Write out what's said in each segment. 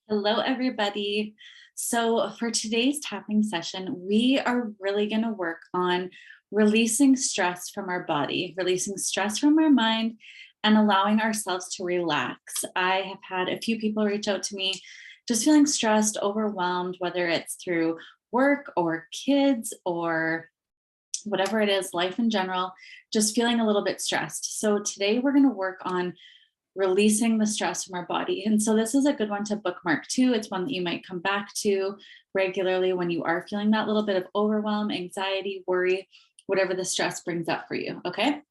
Hello, everybody. So, for today's tapping session, we are really going to work on releasing stress from our body, releasing stress from our mind, and allowing ourselves to relax. I have had a few people reach out to me just feeling stressed, overwhelmed, whether it's through work or kids or whatever it is, life in general, just feeling a little bit stressed. So, today we're going to work on releasing the stress from our body. And so this is a good one to bookmark too. It's one that you might come back to regularly when you are feeling that little bit of overwhelm, anxiety, worry, whatever the stress brings up for you. Okay.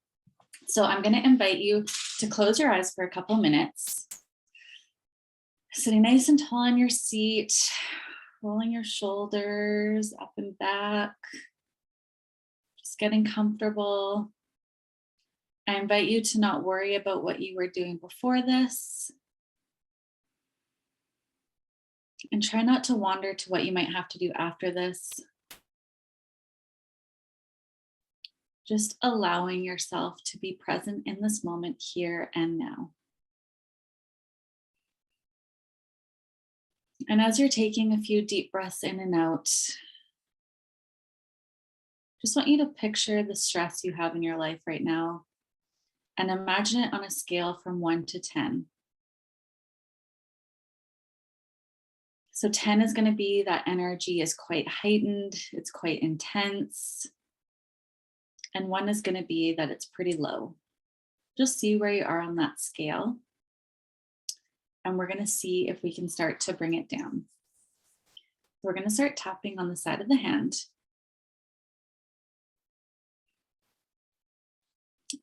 So I'm going to invite you to close your eyes for a couple minutes, sitting nice and tall in your seat, rolling your shoulders up and back, just getting comfortable. I invite you to not worry about what you were doing before this, and try not to wander to what you might have to do after this. Just allowing yourself to be present in this moment here and now. And as you're taking a few deep breaths in and out, just want you to picture the stress you have in your life right now and imagine it on a scale from 1 to 10. So 10 is going to be that energy is quite heightened, it's quite intense. And 1 is going to be that it's pretty low. Just see where you are on that scale. And we're going to see if we can start to bring it down. We're going to start tapping on the side of the hand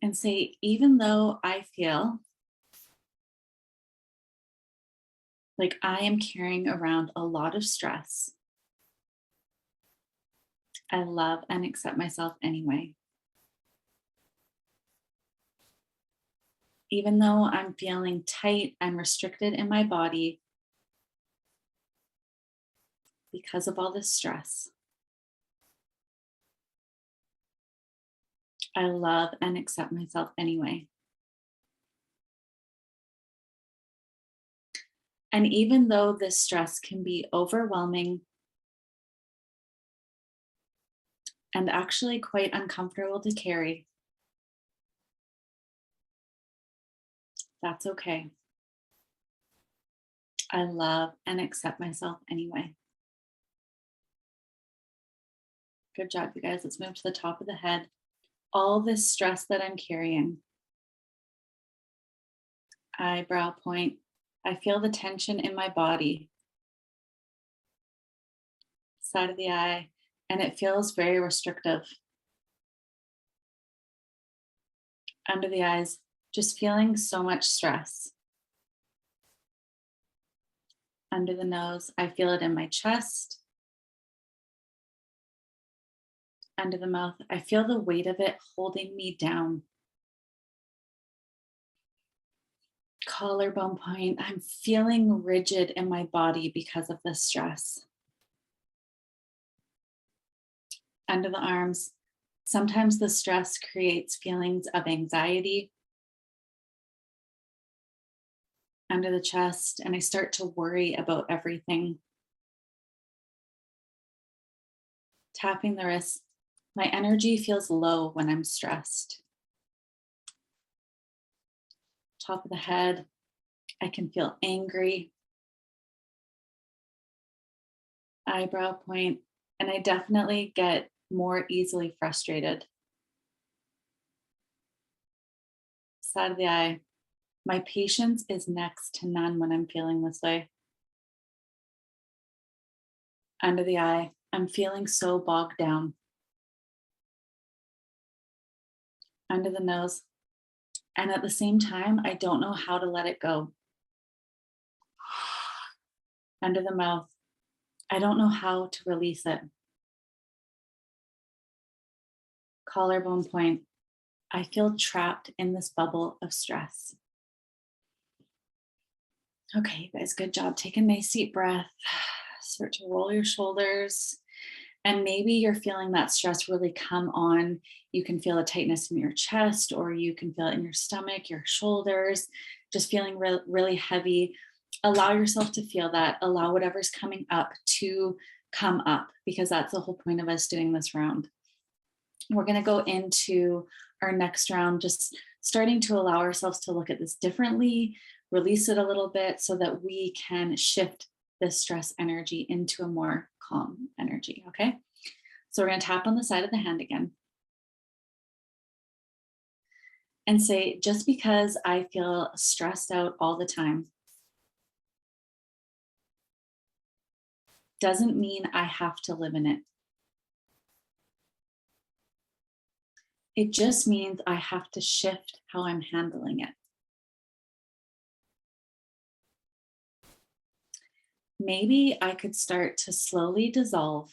and say, even though I feel like I am carrying around a lot of stress, I love and accept myself anyway. Even though I'm feeling tight and restricted in my body because of all this stress, I love and accept myself anyway. And even though this stress can be overwhelming and actually quite uncomfortable to carry, that's okay. I love and accept myself anyway. Good job, you guys. Let's move to the top of the head. All this stress that I'm carrying, eyebrow point, I feel the tension in my body, side of the eye, and it feels very restrictive. Under the eyes, just feeling so much stress. Under the nose, I feel it in my chest. Under the mouth, I feel the weight of it holding me down. Collarbone point, I'm feeling rigid in my body because of the stress. Under the arms, sometimes the stress creates feelings of anxiety. Under the chest, and I start to worry about everything. Tapping the wrist, my energy feels low when I'm stressed. Top of the head, I can feel angry. Eyebrow point, and I definitely get more easily frustrated. Side of the eye, my patience is next to none when I'm feeling this way. Under the eye, I'm feeling so bogged down. Under the nose, and at the same time, I don't know how to let it go. Under the mouth, I don't know how to release it. Collarbone point, I feel trapped in this bubble of stress. Okay, you guys, good job. Take a nice deep breath. Start to roll your shoulders. And maybe you're feeling that stress really come on. You can feel a tightness in your chest, or you can feel it in your stomach, your shoulders, just feeling really heavy. allow yourself to feel that. Allow whatever's coming up to come up, because that's the whole point of us doing this round. We're going to go into our next round, just starting to allow ourselves to look at this differently, release it a little bit so that we can shift this stress energy into a more calm energy. Okay. So we're going to tap on the side of the hand again and say, just because I feel stressed out all the time doesn't mean I have to live in it. It just means I have to shift how I'm handling it. Maybe I could start to slowly dissolve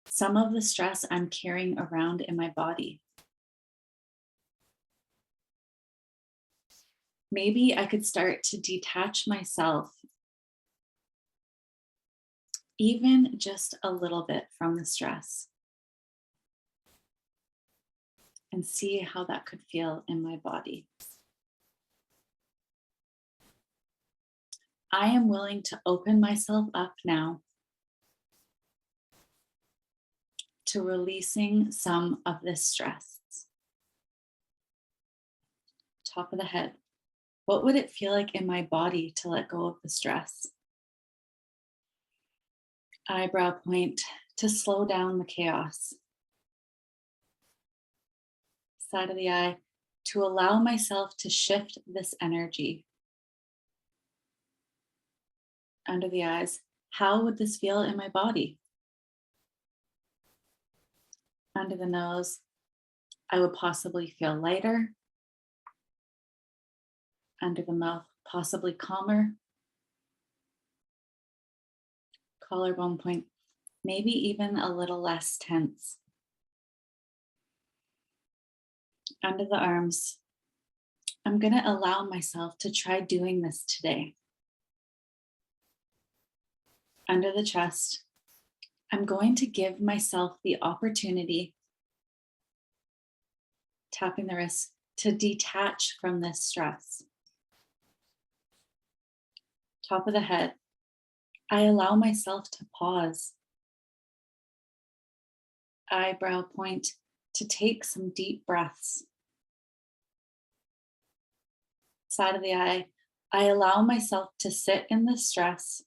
some of the stress I'm carrying around in my body. Maybe I could start to detach myself even just a little bit from the stress and see how that could feel in my body. I am willing to open myself up now to releasing some of this stress. Top of the head. What would it feel like in my body to let go of the stress? Eyebrow point, to slow down the chaos. Side of the eye, to allow myself to shift this energy. Under the eyes, how would this feel in my body? Under the nose, I would possibly feel lighter. Under the mouth, possibly calmer. Collarbone point, maybe even a little less tense. Under the arms, I'm going to allow myself to try doing this today. Under the chest, I'm going to give myself the opportunity, tapping the wrist, to detach from this stress. Top of the head, I allow myself to pause. Eyebrow point, to take some deep breaths. Side of the eye, I allow myself to sit in the stress.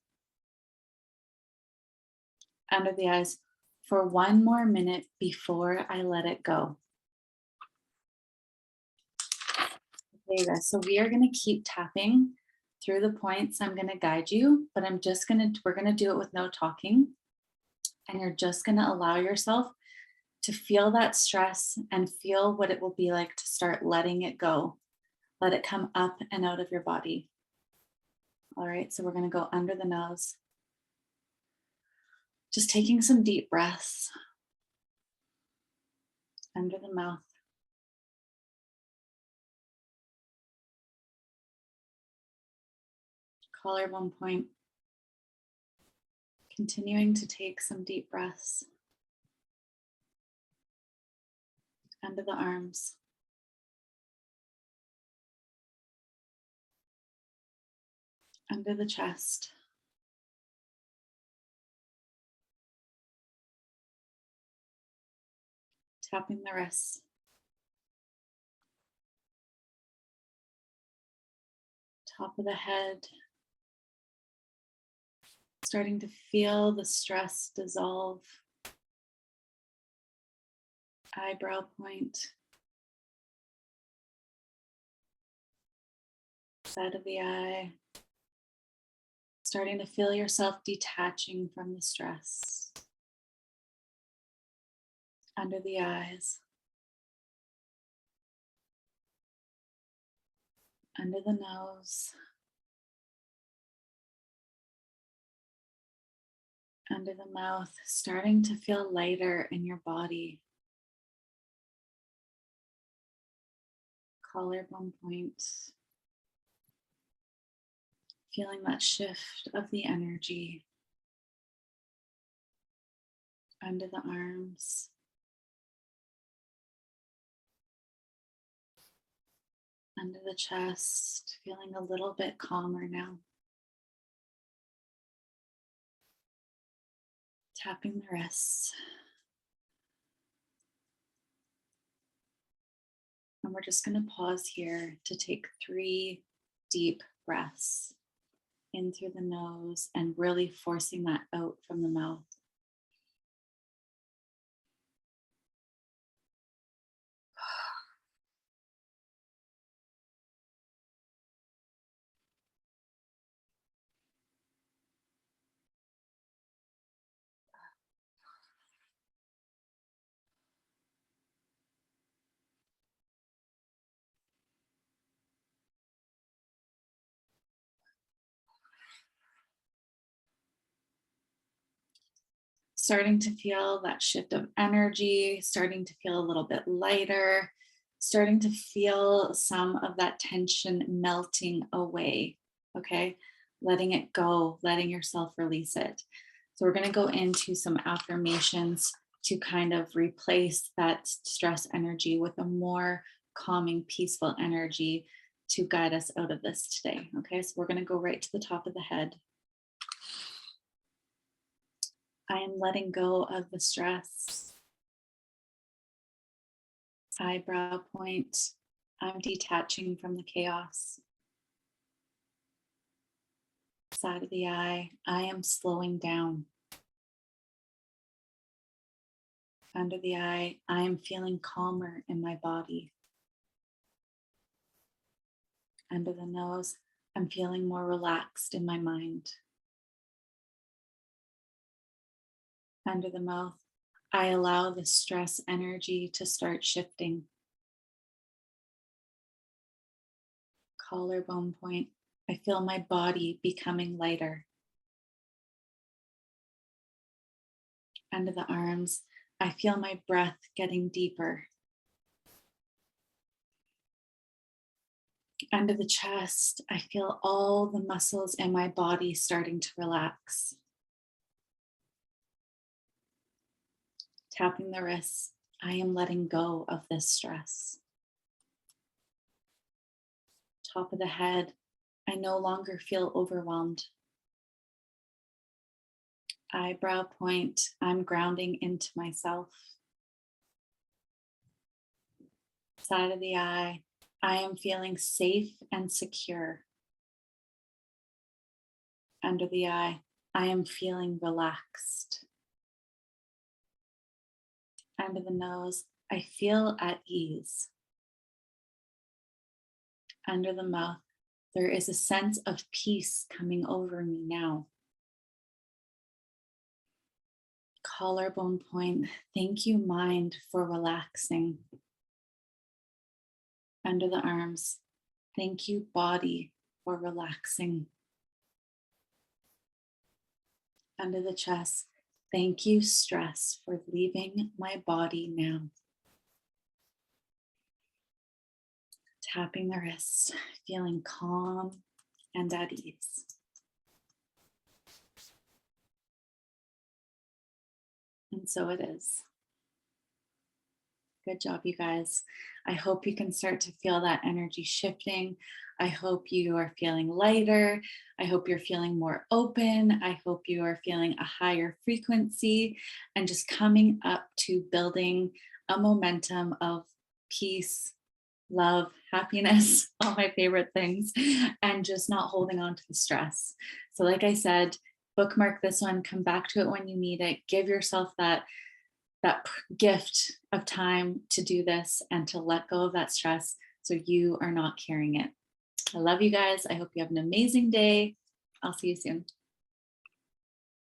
Under the eyes, for one more minute before I let it go. Okay, guys, so we are going to keep tapping through the points. I'm going to guide you, but we're going to do it with no talking. And you're just going to allow yourself to feel that stress and feel what it will be like to start letting it go. Let it come up and out of your body. All right, so we're going to go under the nose. Just taking some deep breaths. Under the mouth. Collarbone point. Continuing to take some deep breaths. Under the arms. Under the chest. Tapping the wrists. Top of the head. Starting to feel the stress dissolve. Eyebrow point. Side of the eye. Starting to feel yourself detaching from the stress. Under the eyes. Under the nose. Under the mouth, starting to feel lighter in your body. Collarbone point. Feeling that shift of the energy. Under the arms. Under the chest, feeling a little bit calmer now. Tapping the wrists. And we're just going to pause here to take 3 deep breaths in through the nose and really forcing that out from the mouth. Starting to feel that shift of energy, starting to feel a little bit lighter, starting to feel some of that tension melting away. Okay. Letting it go, letting yourself release it. So, we're going to go into some affirmations to kind of replace that stress energy with a more calming, peaceful energy to guide us out of this today. Okay. So, we're going to go right to the top of the head. I am letting go of the stress. Eyebrow point. I'm detaching from the chaos. Side of the eye. I am slowing down. Under the eye. I am feeling calmer in my body. Under the nose. I'm feeling more relaxed in my mind. Under the mouth. I allow the stress energy to start shifting. Collarbone point. I feel my body becoming lighter. Under the arms, I feel my breath getting deeper. Under the chest, I feel all the muscles in my body starting to relax. Tapping the wrists, I am letting go of this stress. Top of the head, I no longer feel overwhelmed. Eyebrow point, I'm grounding into myself. Side of the eye, I am feeling safe and secure. Under the eye, I am feeling relaxed. Under the nose, I feel at ease. Under the mouth, there is a sense of peace coming over me now. Collarbone point, thank you, mind, for relaxing. Under the arms, thank you, body, for relaxing. Under the chest, thank you, stress, for leaving my body now. Tapping the wrists, feeling calm and at ease. And so it is. Good job, you guys. I hope you can start to feel that energy shifting. I hope you are feeling lighter. I hope you're feeling more open. I hope you are feeling a higher frequency and just coming up to building a momentum of peace, love, happiness, all my favorite things, and just not holding on to the stress. So, like I said, bookmark this one, come back to it when you need it, give yourself that gift of time to do this and to let go of that stress so you are not carrying it. I love you guys. I hope you have an amazing day. I'll see you soon.